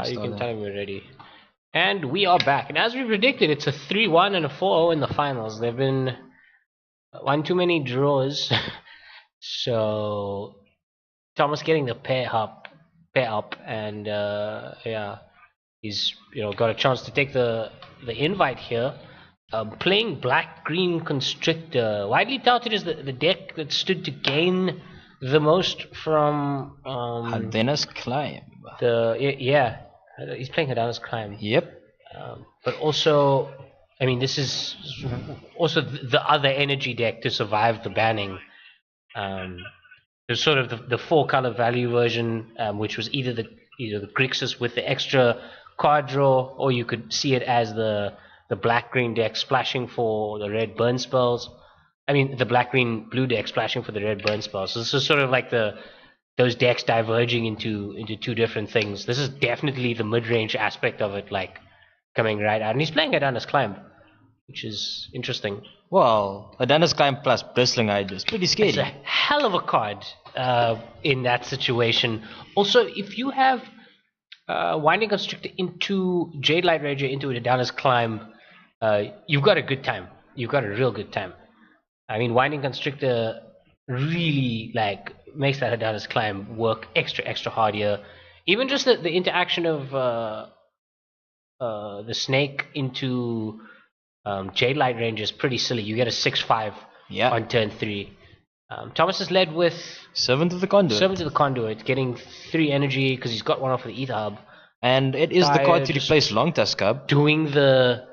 You can tell him we're ready. And we are back. And as we predicted, it's a 3-1 and a 4-0 in the finals. There have been one too many draws. So Thomas getting the pair up, and yeah, he's got a chance to take the invite here. Playing black-green Constrictor, widely touted as the deck that stood to gain the most from Heerden's Climb. Yeah, he's playing Heerden's Climb. Yep. But also, I mean, this is also the other energy deck to survive the banning. There's sort of the 4-color value version, which was either the Grixis with the extra card draw, or you could see it as the black-green deck splashing for the red burn spells. I mean, the black-green-blue deck splashing for the red burn spells. So this is sort of like those decks diverging into two different things. This is definitely the mid-range aspect of it, like coming right out. And he's playing Heerden's Climb, which is interesting. Well, Heerden's Climb plus Bristling Hydras, pretty scary. It's a hell of a card in that situation. Also, if you have Winding Constrictor into Jade Light Rager into Heerden's Climb, you've got a good time. You've got a real good time. I mean, Winding Constrictor really makes that Heerden's Climb work extra hard here. Even just the interaction of the snake into Jade Light Range is pretty silly. You get a 6/5 on turn 3. Thomas is led with Servant of the Conduit. Getting 3 energy because he's got one off of the Ether Hub. And it is the card to replace Long Tusk Hub. Doing the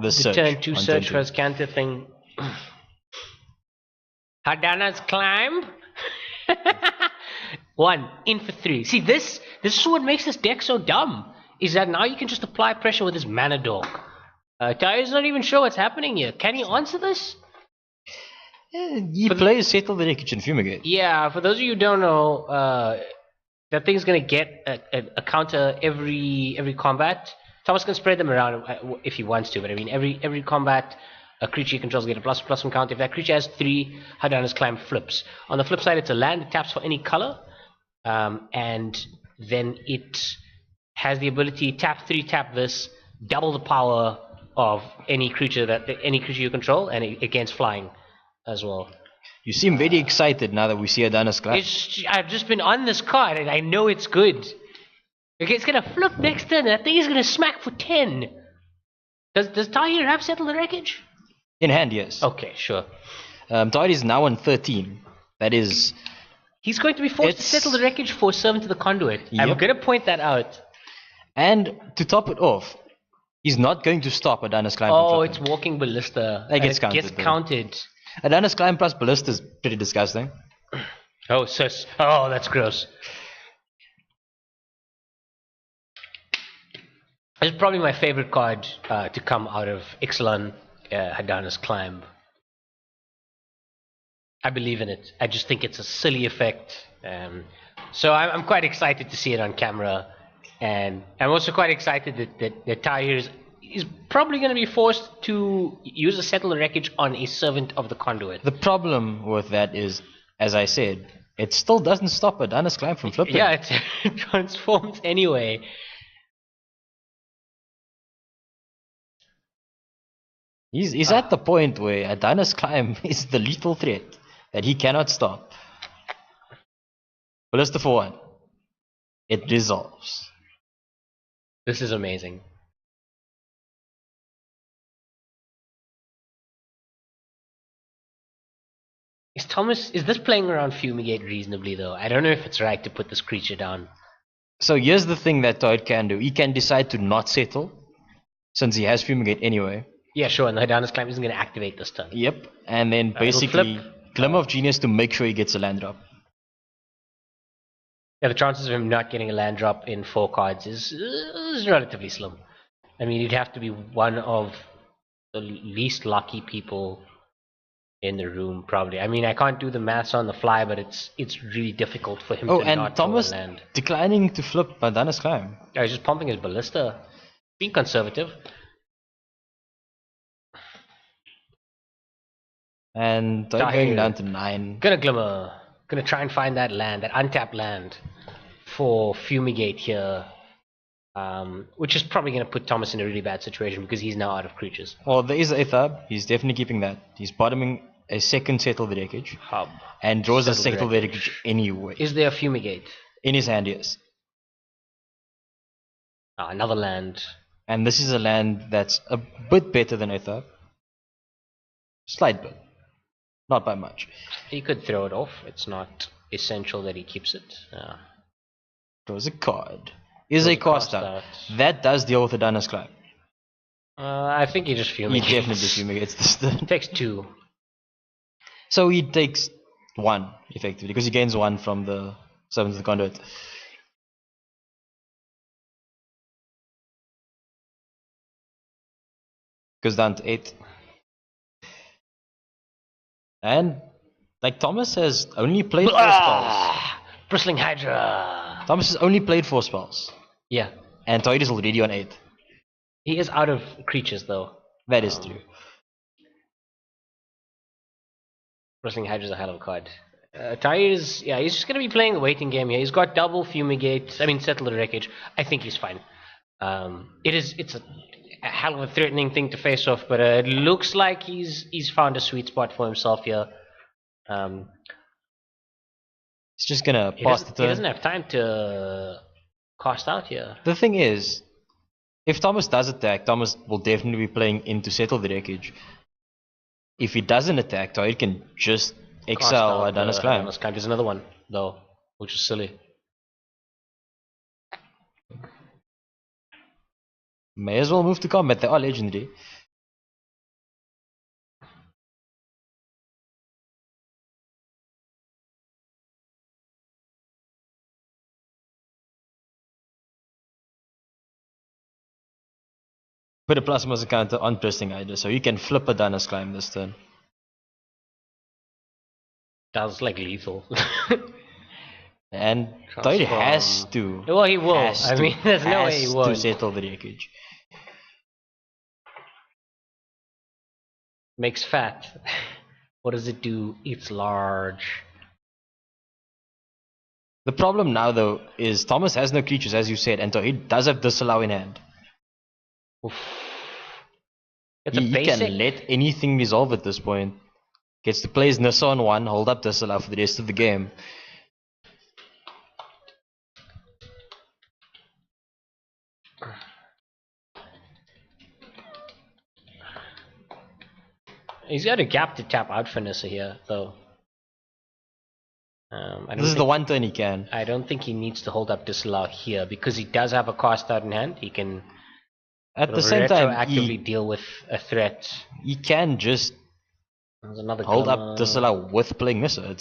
search turn 2 search for his counter thing. Heerden's Climb. 1 in for 3. See, this is what makes this deck so dumb. Is that now you can just apply pressure with his Mana Dog. Taahir's not even sure what's happening here. Can he answer this? He plays Settle the Wreckage and Fumigate. Yeah, for those of you who don't know, that thing's gonna get a counter every combat. Thomas can spread them around if he wants to, but I mean every combat a creature he controls will get a +1 counter. If that creature has 3, Heerden's Climb flips. On the flip side, it's a land that taps for any color, and then it has the ability tap 3, tap this, double the power of any creature you control, and against flying as well. You seem very excited now that we see Heerden's Climb. I've just been on this card and I know it's good. Okay, it's gonna flip next turn. That thing is gonna smack for 10. Does Taahir have Settle the Wreckage? In hand, yes. Okay, sure. Taahir is now on 13. That is... He's going to be forced to Settle the Wreckage for Servant to the Conduit. Yep. I'm going to point that out. And to top it off, he's not going to stop Heerden's Climb. Oh, it's Walking Ballista. That gets counted. Heerden's Climb plus Ballista is pretty disgusting. Oh, sis. Oh, that's gross. It's probably my favorite card to come out of Ixalan, Heerden's Climb. I believe in it. I just think it's a silly effect. So I'm quite excited to see it on camera. And I'm also quite excited that Taahir is probably going to be forced to use a Settle the Wreckage on a Servant of the Conduit. The problem with that is, as I said, it still doesn't stop Heerden's Climb from flipping. Yeah, it transforms anyway. He's at the point where Heerden's Climb is the lethal threat that he cannot stop. Ballista for 1. It dissolves. This is amazing. Is this playing around Fumigate reasonably though? I don't know if it's right to put this creature down. So here's the thing that Taahir can do. He can decide to not settle, since he has Fumigate anyway. Yeah, sure, and the Heerden's Climb isn't going to activate this turn. Yep, and then basically Glimmer of Genius to make sure he gets a land drop. Yeah, the chances of him not getting a land drop in 4 cards is relatively slim. I mean, you'd have to be one of the least lucky people in the room, probably. I mean, I can't do the maths on the fly, but it's really difficult for him to not throw a land. Declining to flip Heerden's Climb. Yeah, he's just pumping his Ballista. Being conservative. And going down to 9. Gonna Glimmer. Gonna try and find that land, that untapped land for Fumigate here. Which is probably going to put Thomas in a really bad situation because he's now out of creatures. Well, there is the 8th hub. He's definitely keeping that. He's bottoming a second Settle the Wreckage. Hub. And draws a Settle Settle the the Wreckage anyway. Is there a Fumigate? In his hand, yes. Another land. And this is a land that's a bit better than 8th hub. Slight bit. Not by much. He could throw it off. It's not essential that he keeps it. Draws a card. Is a cast out. That does deal with the Dunner's Climb. I think he just fumigates. He definitely fumigates this turn. Takes 2. So he takes 1, effectively, because he gains 1 from the Servants of the Conduit. Goes down to 8. And, like, Thomas has only played 4 spells. Bristling Hydra! Thomas has only played 4 spells. Yeah. And Taahir is already on 8. He is out of creatures, though. That is true. Bristling Hydra is a hell of a card. Taahir is, he's just going to be playing the waiting game here. He's got double Fumigate, Settle the Wreckage. I think he's fine. It's a hell of a threatening thing to face off, but it looks like he's found a sweet spot for himself here. He's just going to pass the turn. He doesn't have time to cast out here. The thing is, if Thomas does attack, Thomas will definitely be playing into Settle the Wreckage. If he doesn't attack, Taahir can just exile Dunner's Climb. There's another one, though, which is silly. May as well move to combat, they are legendary. Put a Plasma's counter on Bristling Hydra, so you can flip a Dunner's Climb this turn. That's like lethal. And Taahir has to. Well, he will. I mean, there's no way he won't. To Settle the Wreckage. Makes fat. What does it do? It's large. The problem now, though, is Thomas has no creatures, as you said, and Taahir does have Disallow in hand. Oof. He can let anything resolve at this point. Gets to play his Nissa on 1, hold up Disallow for the rest of the game. He's got a gap to tap out for Nissa here, though. This is the one turn he can. I don't think he needs to hold up Disallow here, because he does have a cast out in hand. He can at the same time actively deal with a threat. He can just hold up Disallow with playing Nissa.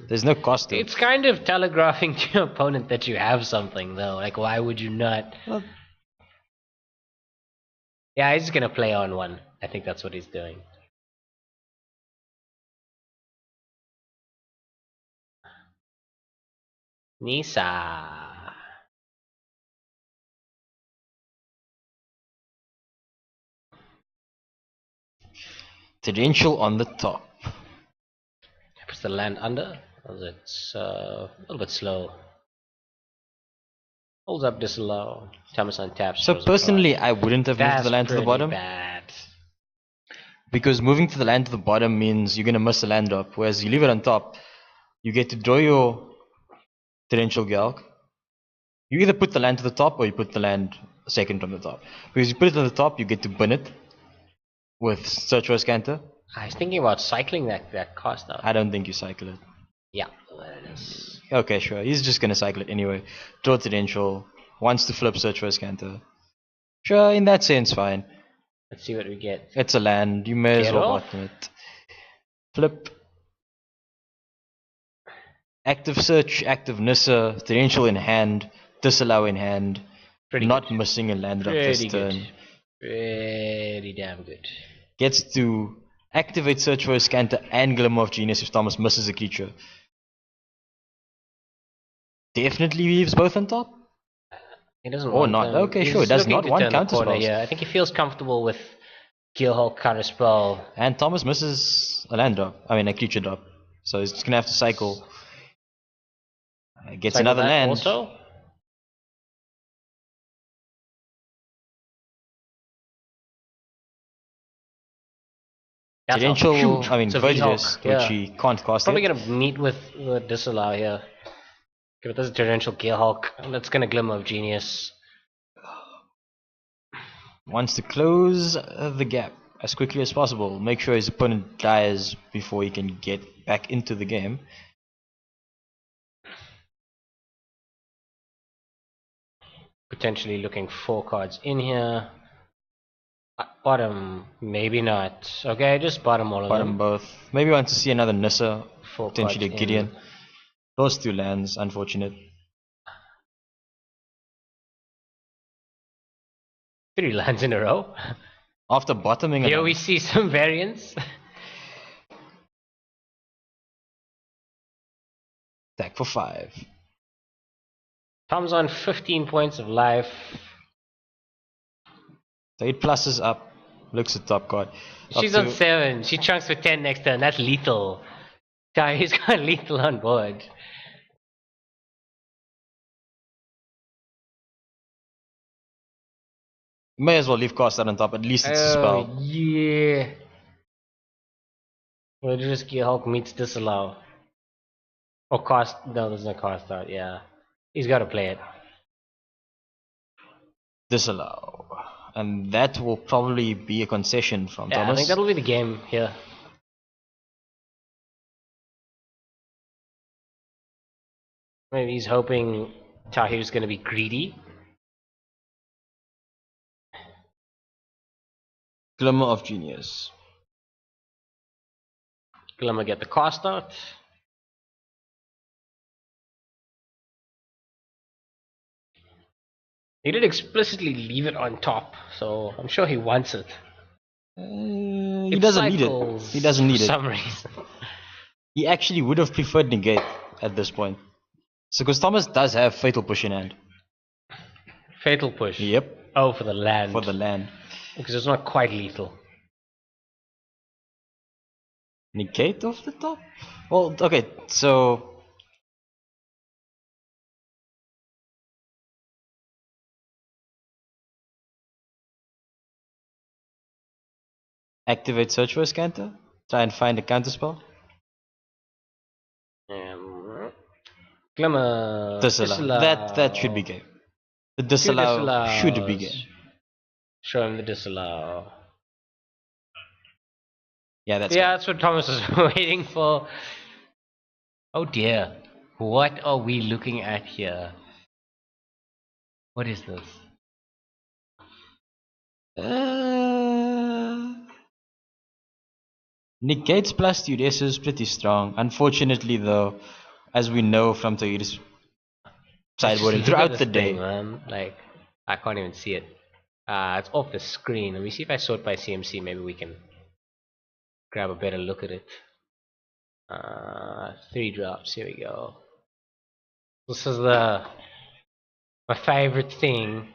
There's no cost to it. It's kind of telegraphing to your opponent that you have something, though. Like, why would you not? Well, yeah, he's gonna play on 1. I think that's what he's doing. Nissa. Torrential on the top. Puts the land under. It's a little bit slow. Holds up Disallow. Thomas on taps. So personally, I wouldn't have moved the land to the bottom. Bad. Because moving to the land to the bottom means you're gonna miss the land drop. Whereas you leave it on top, you get to draw your Torrential Galk. You either put the land to the top or you put the land second from the top. Because you put it on the top, you get to bin it with Search for a Scanter. I was thinking about cycling that cost out. I don't think you cycle it. Yeah, there it is. Okay, sure. He's just gonna cycle it anyway. Draw Torrential. Wants to flip Search for a Scanter. Sure, in that sense, fine. Let's see what we get. It's a land. You may as well bottom it. Flip. Active Search, active Nissa, Torrential in hand, Disallow in hand. Not missing a land drop this turn. Pretty damn good. Gets to activate Search for a Scanter and Glimmer of Genius if Thomas misses a creature. Definitely leaves both on top? He doesn't or not. Okay, sure. It does not want counter spells. Yeah, I think he feels comfortable with Gearhulk counter spell. And Thomas misses a land drop. I mean, a creature drop. So he's just going to have to cycle. Gets another land. Also? That's a Torrential, huge. I mean, It's a Verges, V-Hawk. which Yeah. he can't cast Probably yet. gonna meet with Disallow here. Okay, but there's a Torrential Gearhawk. That's gonna Glimmer of Genius. Wants to close the gap as quickly as possible. Make sure his opponent dies before he can get back into the game. Potentially looking 4 cards in here. Bottom, maybe not. Okay, just bottom all of Bottom them. both. Maybe want to see another Nissa, 4 potentially a cards Gideon. in. Those 2 lands, unfortunate. 3 lands in a row. After bottoming Here another. we see some variance. Attack for 5. Tom's on 15 points of life. So 8 pluses up. Looks at top card. She's on 7. She chunks for 10 next turn. That's lethal. He's got lethal on board. May as well leave cast out on top. At least it's a spell. Yeah. Murderous Gearhawk meets Disallow. Or cast. No, there's no cast out. Yeah. He's got to play it. Disallow. And that will probably be a concession from Yeah, Thomas. I think that'll be the game here. Maybe he's hoping Taahir's going to be greedy. Glimmer of Genius. Glimmer get the cast out. He did explicitly leave it on top, so I'm sure he wants it. He doesn't need it. He doesn't need for it. some reason. He actually would have preferred negate at this point. So because Thomas does have Fatal Push in hand. Fatal push. Yep. Oh, for the land. For the land. Because it's not quite lethal. Negate off the top? Well, okay, so activate search for a scanter. Try and find a counterspell. Glimmer. Disallow. That should be game. The disallow should be game. Show him the disallow. Yeah, that's what Thomas is waiting for. Oh dear. What are we looking at here? What is this? Negates plus Duress is pretty strong. Unfortunately, though, as we know from Taahir's sideboarding throughout the day, man. Like, I can't even see it. It's off the screen. Let me see if I sort by CMC. Maybe we can grab a better look at it. 3 drops. Here we go. This is my favorite thing.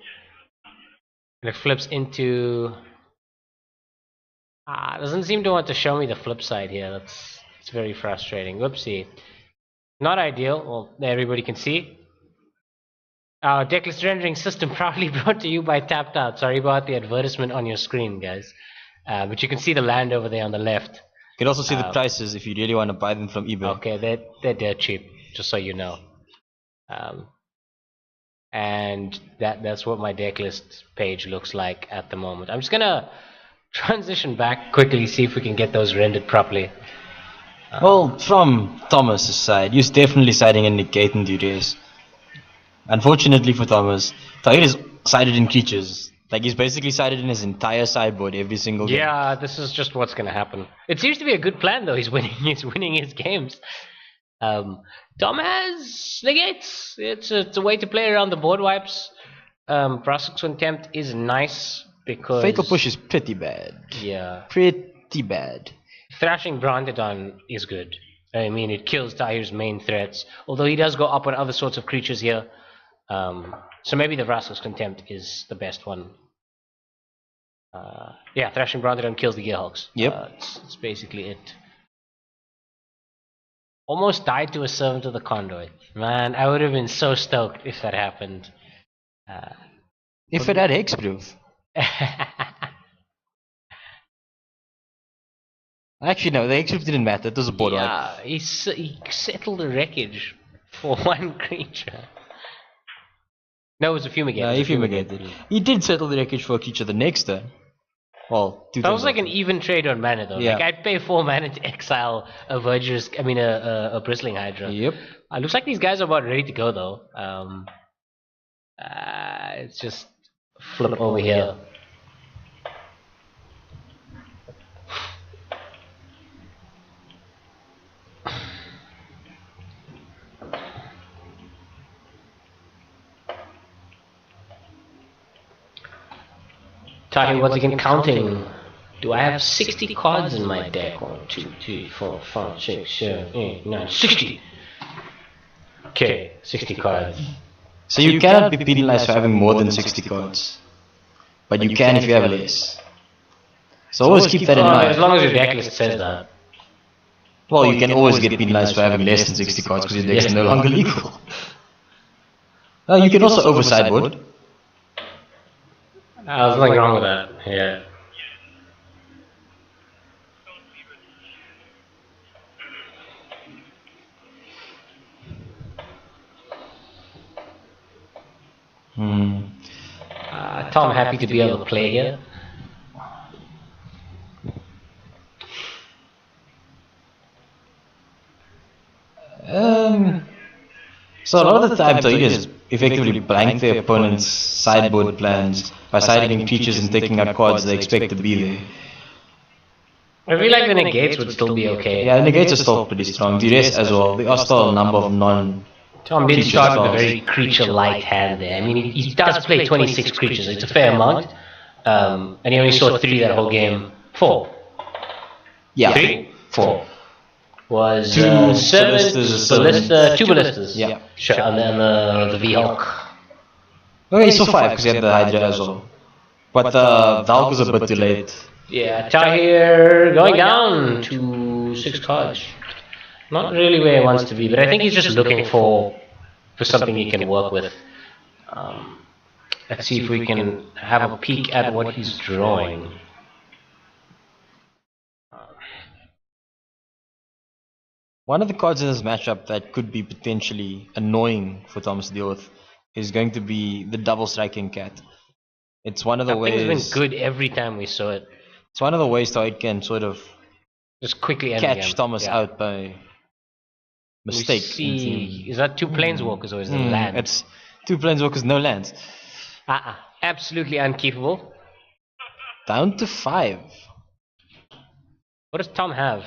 And it flips into. It doesn't seem to want to show me the flip side here. It's very frustrating. Whoopsie. Not ideal. Well, everybody can see. Our decklist rendering system proudly brought to you by Tapped Out. Sorry about the advertisement on your screen, guys. But you can see the land over there on the left. you can also see the prices if you really want to buy them from eBay. Okay, they're dirt cheap, just so you know. And that's what my decklist page looks like at the moment. I'm just gonna transition back quickly, see if we can get those rendered properly. Well, from Thomas's side, he's definitely siding in negate and Duress. Unfortunately for Thomas, Taahir is sided in creatures. Like, he's basically sided in his entire sideboard every single game. Yeah, this is just what's gonna happen. It seems to be a good plan, though. He's winning his games. Tom has negates. It's a way to play around the board wipes. Brussels Contempt is nice because Fatal Push is pretty bad. Yeah. Pretty bad. Thrashing Brandedon is good. I mean, it kills Taahir's main threats. Although he does go up on other sorts of creatures here. So maybe the Brussels Contempt is the best one. Yeah, Thrashing Brandedon kills the Gearhawks. Yep. It's basically it. Almost died to a Servant of the Conduit. Man, I would have been so stoked if that happened. If it had hexproof. Actually, no, the X didn't matter. It was a board wipe. Yeah, he settled the wreckage for one creature. No, it was a fumigate. No, he fumigated. He did settle the wreckage for a creature the next turn. Well, 2 That turns was like after. an even trade on mana though. Yeah. Like I'd pay 4 mana to exile a Verger's, a Bristling Hydra. Yep. Looks like these guys are about ready to go though. It's just flip over here. Taahir, once again counting. Do I have 60 cards in my deck? 1, 2, 3, 4, 5, 6, 7, 8, 9, 60! Okay, 60 cards. So you cannot be penalized for having more than 60 cards. But you can if you have less. So always keep that in As mind. long as your deck list says that. Well, you can always get penalized for having less than 60 cards because your deck is no longer legal. You can also over sideboard. There's nothing wrong with that. Yeah. Tom, happy to be able to play here. So a lot of the time traders effectively blank their opponent's sideboard plans by siding creatures and taking out cards they expect to be there. I feel like the negates would still be okay. Yeah, the negates are still pretty strong. Duress as well. There are still a number of non... Tom did start with a very creature-light hand there. I mean, he does play 26 creatures. It's a fair amount. And he only saw 3 that whole game. 4. Yeah. 3? 4. Was 2 7 Ballistas, 2 Ballistas. Yeah. Sure, and then the V-Hulk. Okay, so 5 because you had the Hydra as well. But the Valk was a bit too late. Yeah, Taahir going down to 6 cards. Not really where he wants to be, but I think he's just looking for something he can work with. Let's see if we can have a peek at what he's drawing. One of the cards in this matchup that could be potentially annoying for Thomas to deal with is going to be the double striking cat. It's one of the ways. It's been good every time we saw it. It's one of the ways how it can sort of just quickly end the catch game. Thomas out by mistake. Is that 2 planeswalkers or is it a land? It's 2 planeswalkers, no lands. Absolutely unkeepable. Down to 5. What does Tom have?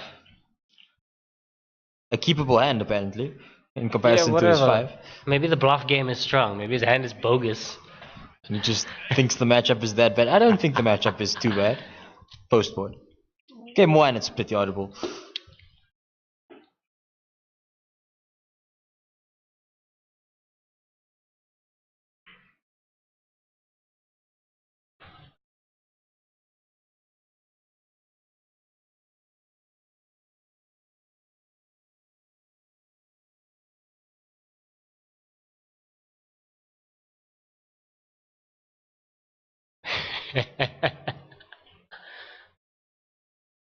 A keepable hand apparently, in comparison to his 5. Maybe the bluff game is strong. Maybe his hand is bogus. And he just thinks the matchup is that bad. I don't think the matchup is too bad. Post-board. Game 1, it's pretty audible.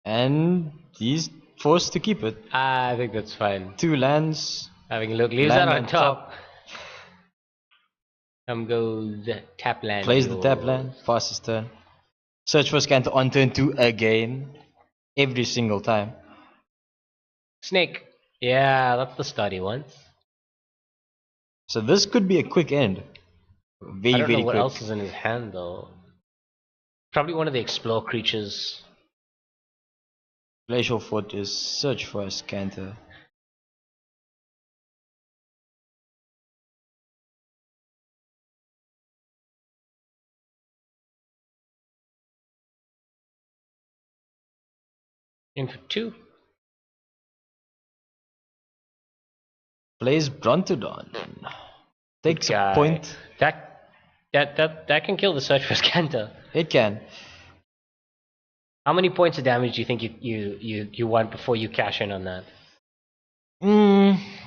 And he's forced to keep it. I think that's fine. 2 lands. Having a look, leaves Land that on on top. Goes tap land. Plays the tap land. Passes turn. Search for Scanter on turn 2 again. Every single time. Snake. Yeah, that's the start he wants. So this could be a quick end. Very, I don't very know what quick. else is in his hand though. Probably one of the explore creatures. Glacial Fort is search for a Scanter. In for 2. Plays Brontodon. Takes a point. That can kill the search for Scanter. It can. How many points of damage do you think you want before you cash in on that?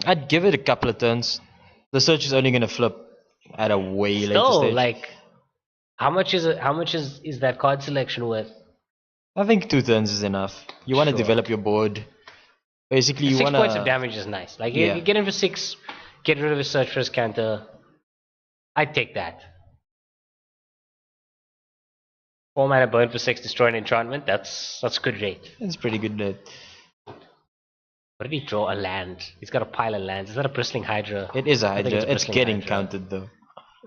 I'd give it a couple of turns. The search is only gonna flip at a way later Still, stage. like, how much is it? How much is that card selection worth? I think 2 turns is enough. You want to Sure. develop your board. Basically, you 6 want points of to. damage is nice. Like, Yeah. you get him for 6, get rid of his search for his counter. I'd take that. 4 mana burn for 6, destroy an enchantment. That's good rate. It's pretty good. What did he draw? A land. He's got a pile of lands. Is that a bristling hydra? It is a I think Hydra. It's bristling getting hydra. counted though.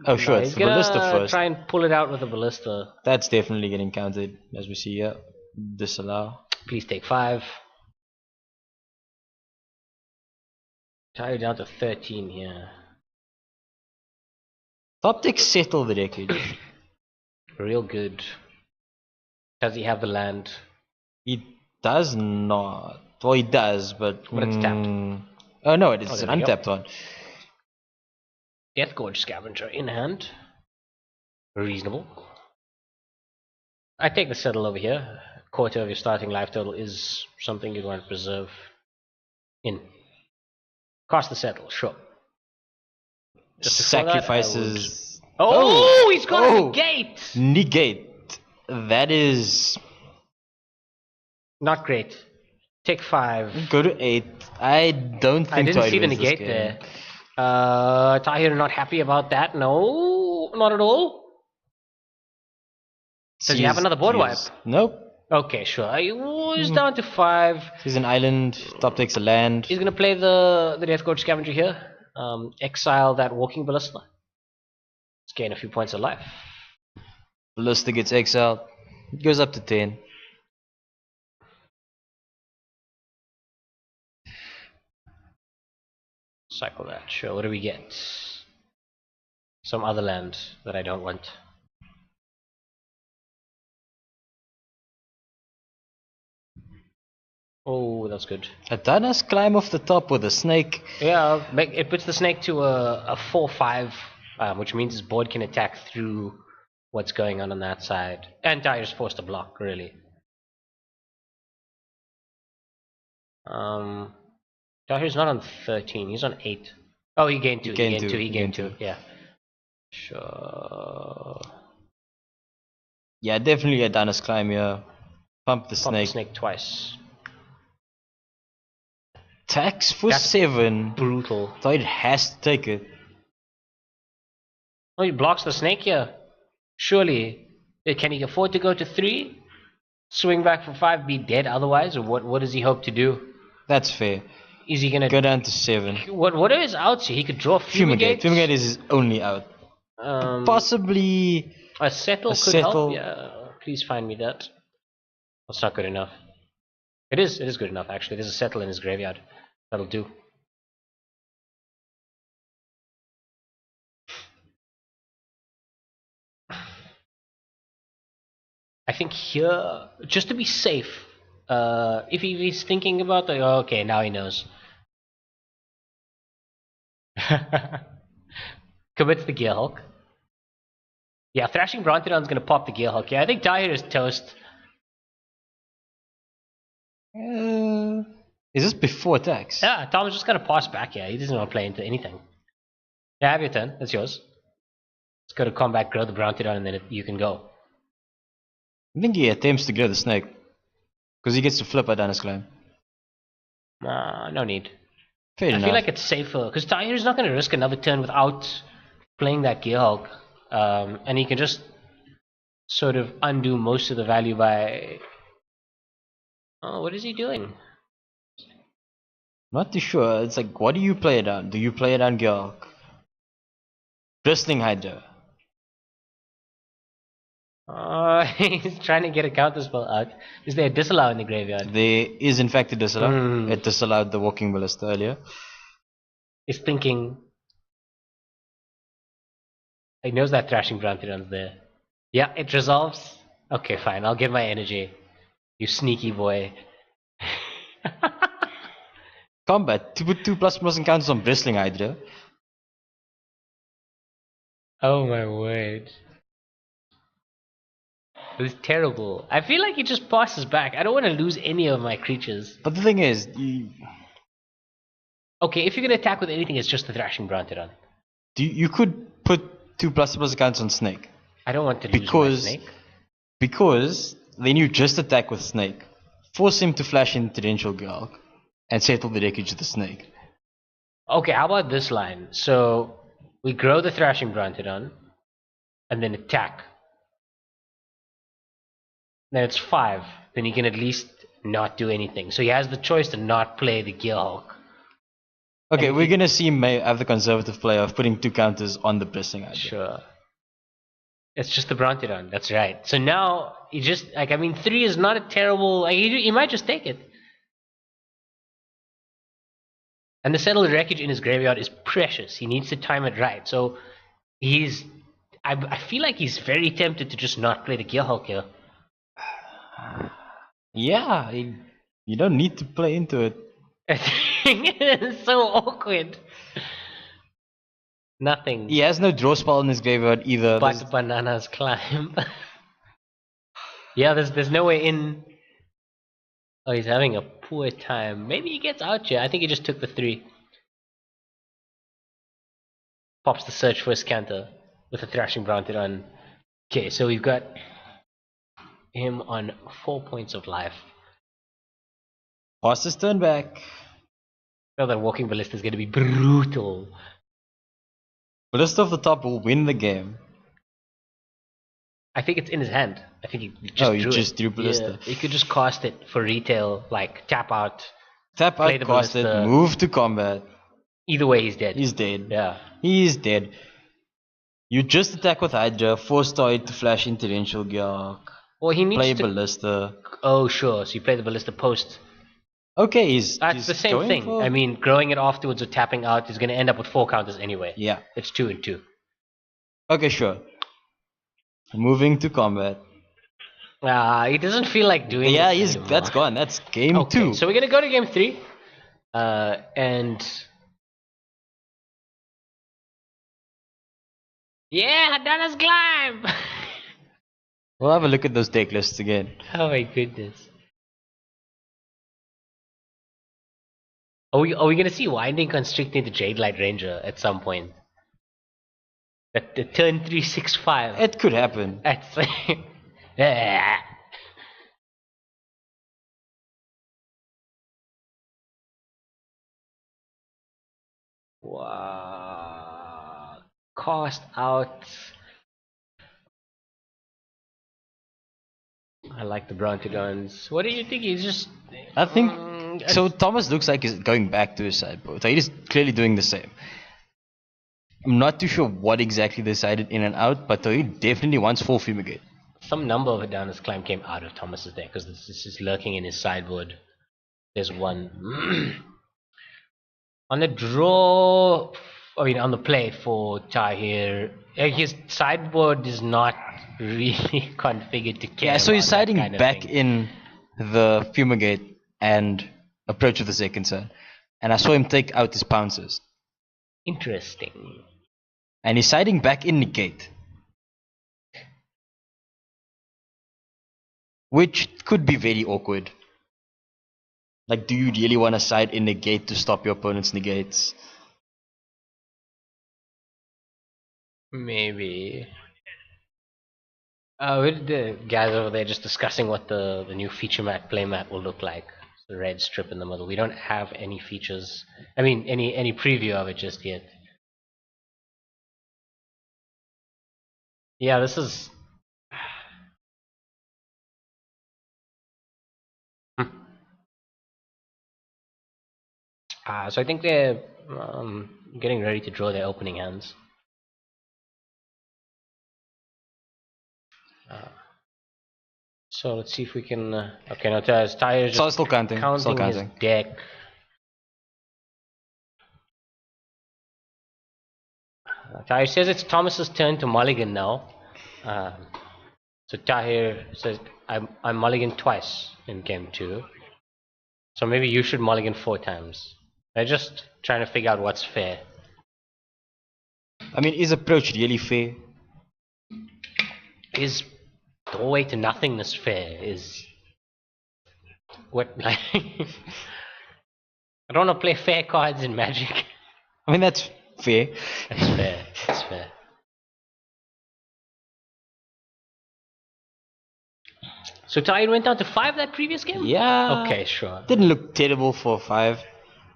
Oh, sure. No, It's he's the ballista gonna first. try and pull it out with a ballista. That's definitely getting counted, as we see here. Disallow. Please take 5. Tie you down to 13 here. Top deck settle the wreckage. Real good. Does he have the land? He does not. Well, he does, but. But it's tapped. Oh no, it's there an we go. untapped one. Death Gorge Scavenger in hand. Reasonable. I take the settle over here. Quarter of your starting life total is something you want to preserve. In. Cost the settle, sure. Just before that, Sacrifices. Oh, he's got a Oh. negate! Negate. That is. Not great. Take 5. Go to 8. I don't think I didn't Todd see the wins this negate game. there. Taahir not happy about that. No, not at all. Does he have another board wipe? Nope. Okay, sure. He's down to 5. He's an island. Top takes a land. He's gonna play the Death Gorge Scavenger here. Exile that Walking Ballista. Let's gain a few points of life. Ballista gets exiled. It goes up to 10. Cycle that. Sure. What do we get? Some other land that I don't want. Oh, that's good. Atanas climb off the top with a snake. Yeah, it puts the snake to a 4/5, which means his board can attack through what's going on that side. And Tahir's forced to block, really. Tahir's not on 13, he's on 8. Oh, he gained 2. He gained 2. Yeah. Sure. Yeah, definitely Atanas climb here. Pump the Pump snake. the snake twice. Tax for That's 7. Brutal. So it has to take it. Oh, he blocks the snake here. Surely. Can he afford to go to 3? Swing back for 5, be dead otherwise? Or what does he hope to do? That's fair. Is he gonna Go down to 7. What are his outs here? He could draw Fumigate. Fumigate. Fumigate is his only out. Possibly A settle a could settle. help. Yeah, please find me that. That's not good enough. It is good enough actually. There's a settle in his graveyard. That'll do. I think here, just to be safe, if he's thinking about the, okay, now he knows. Commits the Gearhulk. Yeah, Thrashing Brontodon's gonna pop the Gearhulk. Yeah, I think Taahir is toast. Is this before attacks? Yeah, Tom's just gonna pass back here. He doesn't want to play into anything. Yeah, have your turn. That's yours. Let's go to combat, grow the Brontodon, and then you can go. I think he attempts to grow the snake. Because he gets to flip Atanas climb. No need. Fair I enough. feel like it's safer because Tahir's not going to risk another turn without playing that Gearhulk, and he can just sort of undo most of the value by. Oh, what is he doing? Not too sure. It's like, what do you play it on? Do you play it on Gearhulk? Bristling Hydra. He's trying to get a counterspell out. Is there a disallow in the graveyard? There is in fact a disallow. Hmm. It disallowed the Walking Ballista earlier. He's thinking. He knows that Thrashing Brontodon's there. Yeah, it resolves. Okay, fine. I'll give my energy. You sneaky boy. Combat. To put 2++ encounters on Bristling Hydra. Oh my word. It was terrible. I feel like he just passes back. I don't want to lose any of my creatures. But the thing is, Okay, if you're going to attack with anything, it's just the Thrashing Brontodon. you could put 2++ encounters on Snake. I don't want to lose my Because snake. Because then you just attack with Snake. Force him to flash in Torrential Galk and settle the wreckage of the Snake. Okay, how about this line? So we grow the Thrashing Brontodon and then attack. Then it's 5. Then he can at least not do anything. So he has the choice to not play the Gearhulk. Okay, we're gonna see him have the conservative play of putting 2 counters on the Bristling Hydra. Sure. It's just the Brontodon, that's right. So now, he just, like, I mean, 3 is not a terrible, like, he might just take it. And the Settled Wreckage in his graveyard is precious. He needs to time it right. So, I feel like he's very tempted to just not play the Gearhulk here. Yeah, you don't need to play into it. It's so awkward. Nothing. He has no draw spell in his graveyard either. But Bananas Climb. Yeah, there's no way in. Oh, he's having a poor time. Maybe he gets out here. I think he just took the 3. Pops the Search for his counter with a Thrashing Brontodon. Okay, so we've got him on 4 points of life. Pass his turn back. Well, that Walking Ballista is going to be brutal. Ballista off the top will win the game. I think it's in his hand. I think he just drew drew Ballista. Yeah, he could just cast it for retail, like tap out. Tap play out, the cast it, Ballista. move to combat. Either way, he's dead. He's dead. Yeah. He's dead. You just attack with Hydra, force Taahir to flash in Torrential Galk. Well, he needs Play to. Ballista. Oh, sure. So you play the Ballista post. Okay, That's he's the same going thing. for- I mean, growing it afterwards or tapping out is going to end up with 4 counters anyway. Yeah. It's 2 and 2. Okay, sure. Moving to combat. He doesn't feel like doing Yeah, it anymore. that's gone. That's game Okay, 2. so we're going to go to game 3. And... Yeah, Hadana's Climb! We'll have a look at those deck lists again. Oh my goodness. Are we going to see Winding Constrictor into Jade Light Ranger at some point? At the turn 365. It could happen. That's yeah. Wow. Cost out. I like the Brontodons. What do you think? He's just. I think so. Thomas looks like he's going back to his sideboard. He is clearly doing the same. I'm not too sure what exactly they decided in and out, but he definitely wants full Fumigate. Some number of Hadana's Climb came out of Thomas's deck because this is lurking in his sideboard. There's one. On the draw, I mean on the play for Taahir, his sideboard is not really configured to care. Yeah, so he's about that siding kind of back thing. in the Fumigate and approach with the second turn. And I saw him take out his pounces. Interesting. And he's siding back in Negate. Which could be very awkward. Like, do you really want to side in Negate to stop your opponent's negates? Maybe. With the guys over there just discussing what the new feature mat, play mat will look like. The red strip in the middle. We don't have any features. I mean, any preview of it just yet. Yeah, this is. So I think they're getting ready to draw their opening hands. So let's see if we can. Okay, now Taahir is So just still counting. Still counting his counting. deck. Taahir says it's Thomas's turn to mulligan now. So Taahir says I'm mulligan twice in game 2. So maybe you should mulligan 4 times. They're just trying to figure out what's fair. I mean, is approach really fair? Is doorway to nothingness fair? Is what like I don't want to play fair cards in Magic. I mean, that's fair. That's fair. That's fair. So Taahir went down to 5 that previous game? Yeah. Okay, sure. Didn't look terrible for 5.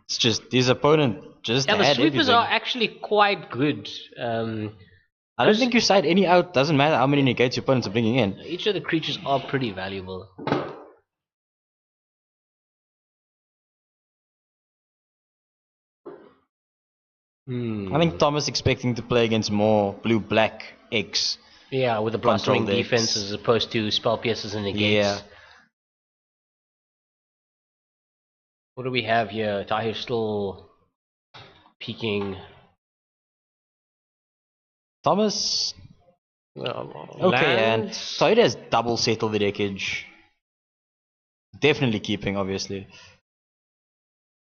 It's just his opponent just Yeah, the had sweepers everything. are actually quite good. I don't think you side any out. Doesn't matter how many negates your opponents are bringing in. Each of the creatures are pretty valuable. I think Thomas expecting to play against more blue-black X. Yeah, with the blossoming Control defense decks. as opposed to spell pierces and negates. Yeah. What do we have here? Tahir still peeking. Thomas. Well, Okay, and lands. Tahir has double settle the deckage. Definitely keeping, obviously.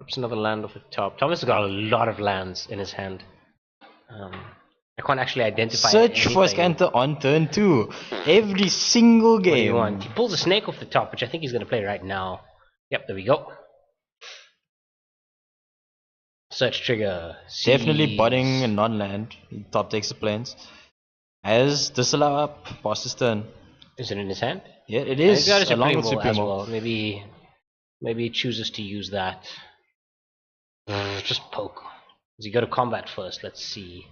Oops, another land off the top. Thomas has got a lot of lands in his hand. I can't actually identify Search anything. for Scanter on turn 2. Every single game. What do you want? He pulls a snake off the top, which I think he's going to play right now. Yep, there we go. Search trigger. Definitely botting and non-land. Top takes the planes. As disallow up, past his turn. Is it in his hand? Yeah, it And is. he's got his Along with Supremo as Supremo. well. Maybe he chooses to use that. Just poke. Does he go to combat first? Let's see.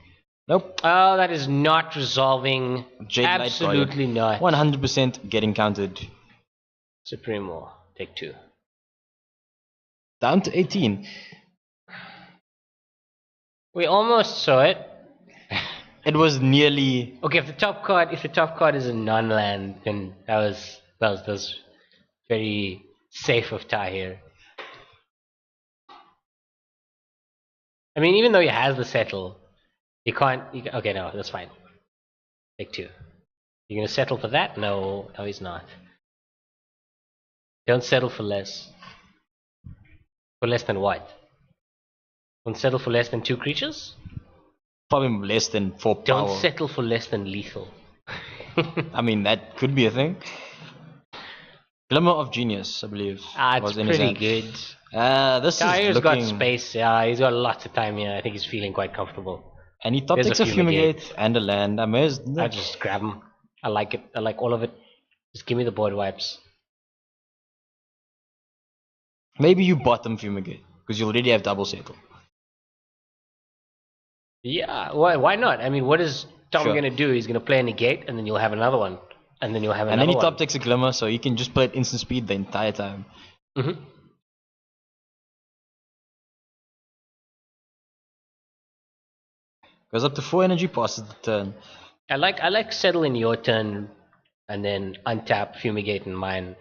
Nope. Oh, that is not resolving. Jade Knight Absolutely not. 100% getting countered. Supremo. Take 2. Down to 18. We almost saw it. It was nearly. Okay, if the top card is a non-land, then that was very safe of Taahir. I mean, even though he has the settle, okay, no, that's fine. Take 2. You're gonna settle for that? No, he's not. Don't settle for less. For less than what? Don't settle for less than 2 creatures? Probably less than 4 power. Don't settle for less than lethal. I mean, that could be a thing. Glimmer of Genius, I believe. It's pretty good. This Tahir's is looking... got space, yeah, he's got lots of time here. I think he's feeling quite comfortable. And he top takes a Fumigate and a land. I just grab him. I like it. I like all of it. Just give me the board wipes. Maybe you bottom Fumigate, because you already have double settle. Yeah, why not? I mean, what is Tom going to do? He's going to play a negate, and then you'll have another one. And then you'll have another one. And then he top takes a Glimmer, so he can just play at instant speed the entire time. Mm-hmm. Goes up to 4 energy, passes the turn. I like settle in your turn, and then untap, fumigate in mine.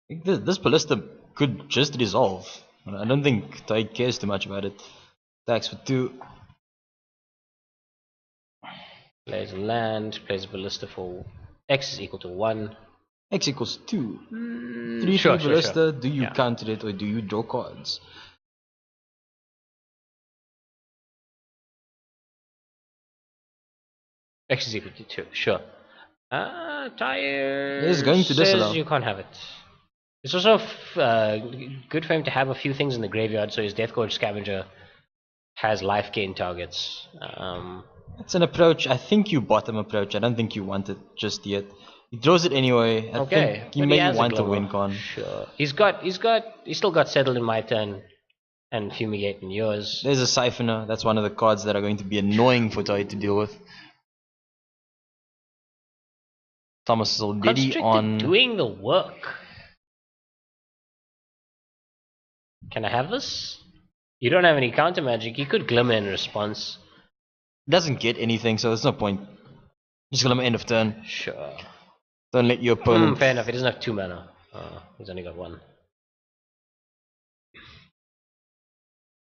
I think this ballista could just resolve. I don't think Tai cares too much about it. Attacks for 2. Plays a land, plays a ballista for X is equal to 1. X equals 2. 3 sure, ballista, sure. do you counter it or do you draw cards? X is equal to 2, sure. Taahir He's going to disallow. says you can't have it. It's also good for him to have a few things in the graveyard, so his Death Gorge Scavenger has life gain targets. It's an approach. I think you bottom approach. I don't think you want it just yet. He draws it anyway. I think you maybe want a win con. Sure. He's still got settled in my turn and fumigate in yours. There's a Siphoner. That's one of the cards that are going to be annoying for Tai to deal with. Thomas is already Constrictor on doing the work. Can I have this? You don't have any counter magic. You could glimmer in response. Doesn't get anything, so there's no point. Just glimmer end of turn. Sure. Don't let your opponent. Fair enough. He doesn't have 2 mana. He's only got 1.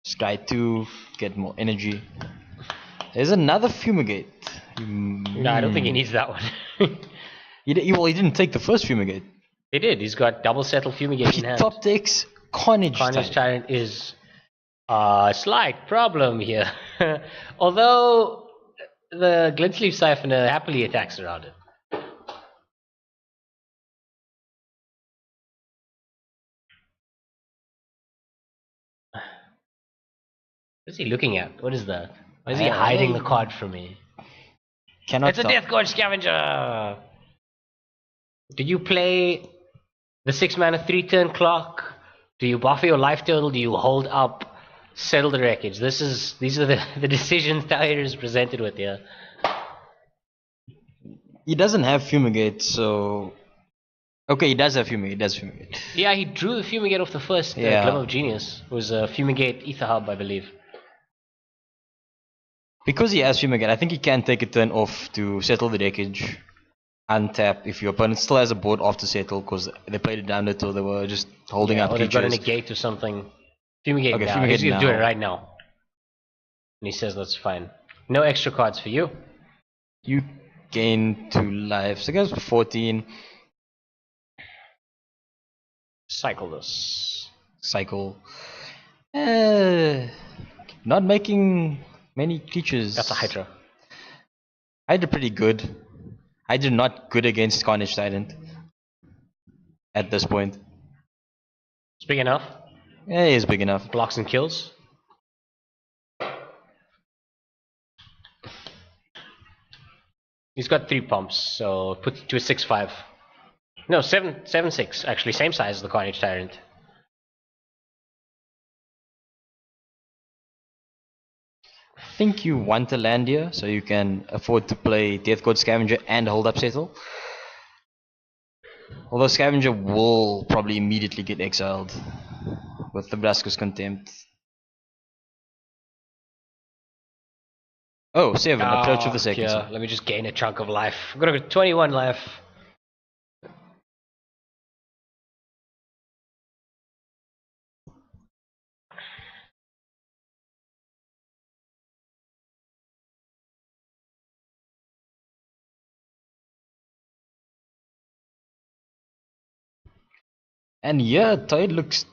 Sky 2, get more energy. There's another Fumigate. No, I don't think he needs that one. He didn't take the first Fumigate. He did. He's got double settle fumigate in hand. Top takes Carnage Tyrant is a slight problem here. Although the Glintsleeve Siphoner happily attacks around it. What is he looking at? What is that? Why is he hiding the card from me? Cannot It's a Death Gorge Scavenger! Do you play the 6-mana 3-turn clock? Do you buffer your life total? Do you hold up? Settle the wreckage. These are the decisions Taahir is presented with here. He doesn't have Fumigate, so... Okay, he does have Fumigate, he does Fumigate. Yeah, he drew the Fumigate off the first Glimmer of Genius. It was a Fumigate Ether Hub, I believe. Because he has Fumigate, I think he can take a turn off to settle the wreckage. Untap if your opponent still has a board off to settle because they played it down or they were just holding up or creatures. They've got a negate or something. Fumigate now. Fumigate He's going to do it right now. And he says that's fine. No extra cards for you. You gain 2 life. So it goes for 14. Cycle this. Cycle. Not making many creatures. That's a Hydra. Hydra pretty good. Hydra not good against Carnage Tyrant. At this point. It's big enough. Yeah, it is big enough. Blocks and kills. He's got 3 pumps, so put it to a 6-5. No, 7-6, actually, same size as the Carnage Tyrant. I think you want a land here, so you can afford to play Death God Scavenger and Hold Up Settle. Although Scavenger will probably immediately get exiled with the Braskus Contempt. Oh, 7, approach of the second. Yeah, let me just gain a chunk of life. I'm gonna go 21 life. And yeah, Tide looks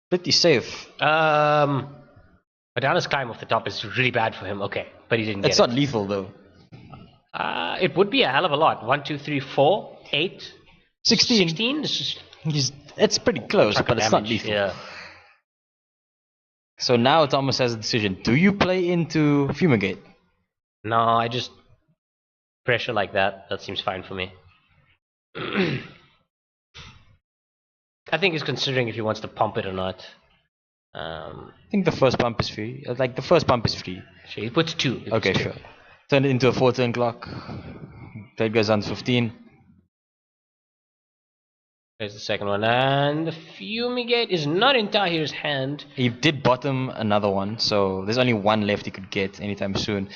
pretty safe. Madana's climb off the top is really bad for him. Okay, but he didn't get it. It's not lethal though. It would be a hell of a lot. 1, 2, 3, 4, 8, 16. 16. It's just It's pretty close, but it's not lethal. Yeah. So now Thomas has a decision. Do you play into Fumigate? No, I just pressure like that. That seems fine for me. I think he's considering if he wants to pump it or not. I think the first pump is free. Like the first pump is free. Sure, he puts 2. Okay, sure. Turn it into a 4-turn clock. That goes down to 15. There's the second one. And the Fumigate is not in Taahir's hand. He did bottom another one, so there's only 1 left he could get anytime soon.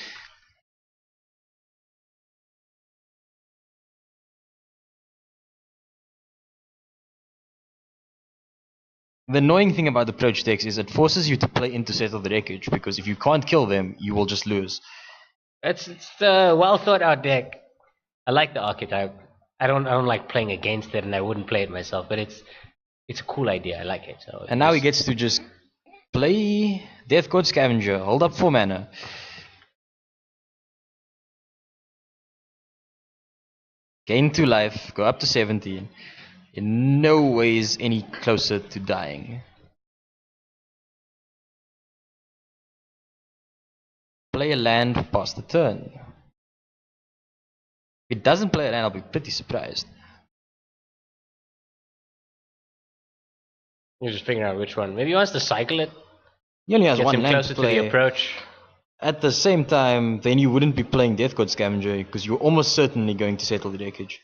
The annoying thing about the approach decks is it forces you to play into Settle the Wreckage, because if you can't kill them, you will just lose. It's the well thought out deck. I like the archetype. I don't like playing against it, and I wouldn't play it myself. But it's a cool idea. I like it. So and now he gets to just play Death God Scavenger, hold up 4 mana. Gain 2 life, go up to 17. In no ways any closer to dying. Play a land past the turn. If it doesn't play a land, I'll be pretty surprised. You're just figuring out which one. Maybe he wants to cycle it. He only has Gets 1 him land closer to play. to the approach. At the same time, then you wouldn't be playing Death God Scavenger because you're almost certainly going to settle the wreckage.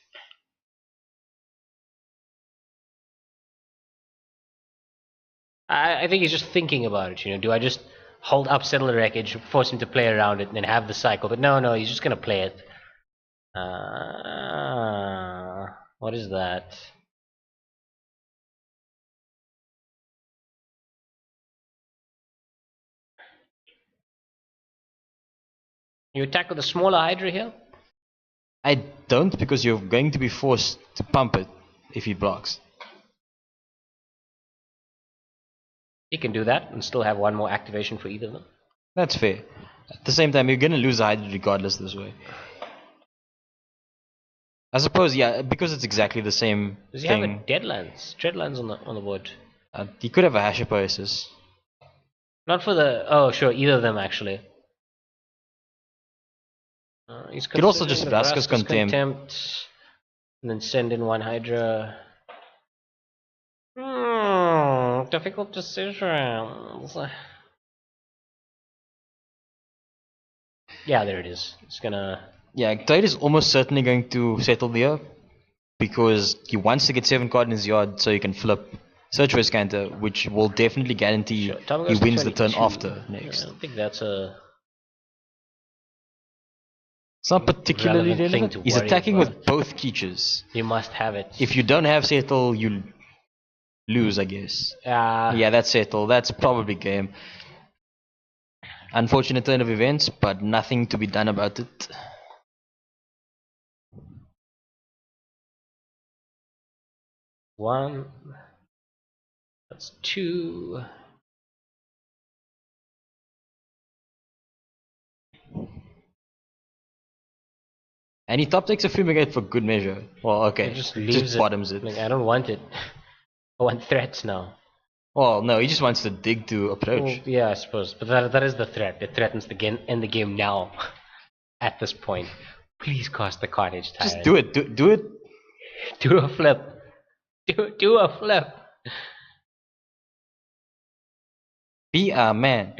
I think he's just thinking about it. Do I just hold up, settle the wreckage, force him to play around it, and then have the cycle? But no, he's just gonna play it. What is that? You attack with a smaller Hydra here? I don't, because you're going to be forced to pump it if he blocks. He can do that and still have 1 more activation for either of them. That's fair. At the same time, you're going to lose the Hydra regardless this way. I suppose, yeah, because it's exactly the same Does he thing. have a Dreadlands on the board? He could have a Hash Apotheosis. Not for the... Oh, sure, either of them, actually. He's Could also just considering the Braskus Contempt. And then send in one Hydra. Difficult decisions. Yeah, there it is. It's gonna... Yeah, Taahir is almost certainly going to settle there because he wants to get 7 cards in his yard so he can flip Search for Scanter, which will definitely guarantee Sure. Tom he goes to wins the turn 22. after I next. don't think that's a It's not particularly relevant thing relevant. to He's worry attacking about. with both creatures. You must have it. If you don't have Settle, you lose, I guess. Yeah, that's Settle. That's probably game. Unfortunate turn of events, but nothing to be done about it. One. That's 2. And he top takes a Fumigate for good measure. Well, okay. He just leaves bottoms it. Like, I don't want it. I want threats now. Well, no, he just wants to dig to approach. Well, yeah, I suppose. But that is the threat. It threatens to end the game now. At this point. Please cast the Carnage Tyrant. Just do it. Do it. Do a flip. Do a flip. Be a man.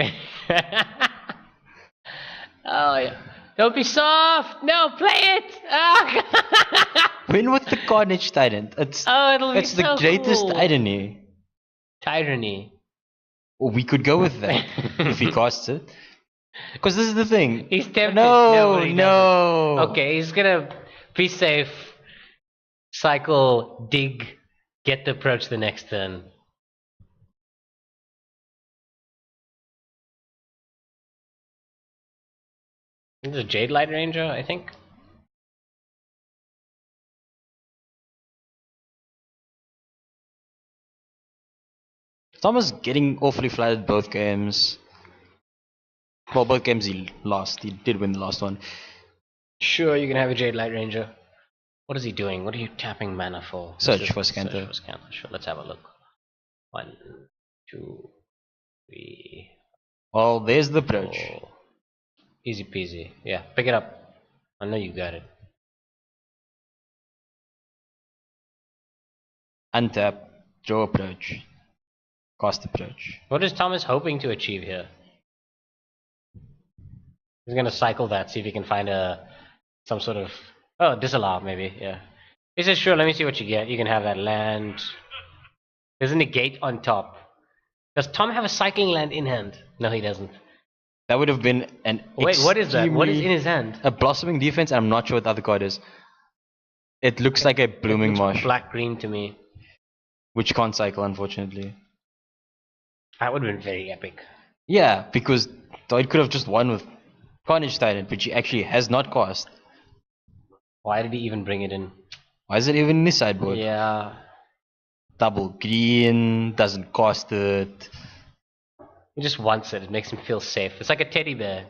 Oh, yeah. Don't be soft. No, play it. Oh, Win with the Carnage Tyrant. It's the the greatest irony. Tyranny. Well, we could go with that if he casts it. Because this is the thing. He's tempted. No, but he no. doesn't. Okay, he's gonna be safe. Cycle, dig, get the approach the next turn. This is a Jade Light Ranger, I think. Thomas getting awfully flattered both games. Well, both games he lost. He did win the last one. Sure, you can have a Jade Light Ranger. What is he doing? What are you tapping mana for? Search for Scanter. Search for Scanter. Sure, let's have a look. 1, 2, 3. Well, there's the approach. 4. Easy peasy. Yeah, pick it up. I know you got it. Untap, draw approach, cast approach. What is Thomas hoping to achieve here? He's gonna cycle that, see if he can find some sort of disallow maybe. Yeah. He says sure. Let me see what you get. You can have that land. There's a negate on top. Does Tom have a cycling land in hand? No, he doesn't. That would have been an Wait, what is that? What is in his hand? A blossoming defense. I'm not sure what the other card is. It looks like a blooming marsh, Black green to me. which can't cycle, unfortunately. That would have been very epic. Yeah, because Todd could have just won with Carnage Tyrant, which he actually has not cast. Why did he even bring it in? Why is it even in this sideboard? Yeah. Double green, doesn't cost it. He just wants it. It makes him feel safe. It's like a teddy bear.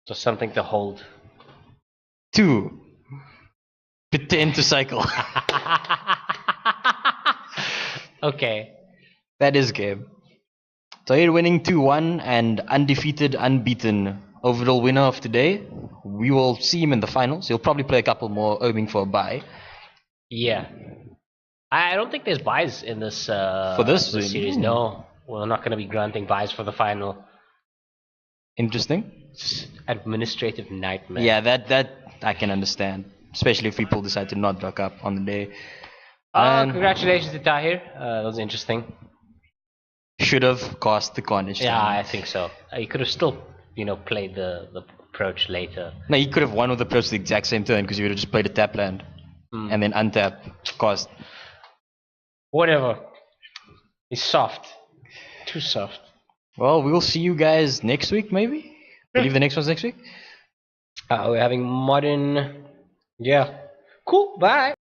Just something to hold. 2. Pretend to cycle. Okay. That is game. Taahir winning 2-1 and undefeated, unbeaten overall winner of today. We will see him in the finals. He'll probably play a couple more, aiming for a bye. Yeah. I don't think there's buys in this For this series. No. We're not going to be granting buys for the final. Interesting. It's administrative nightmare. Yeah, that I can understand. Especially if people decide to not rock up on the day. Congratulations to Taahir. That was interesting. Should have cast the Carnage. Yeah, I think so. He could have still, played the approach later. No, he could have won with the approach the exact same turn because he would have just played a tap land. And then untap, cast. Whatever. He's soft. Too soft. Well, we will see you guys next week, maybe? I believe the next one's next week? We're having modern... Yeah. Cool, bye!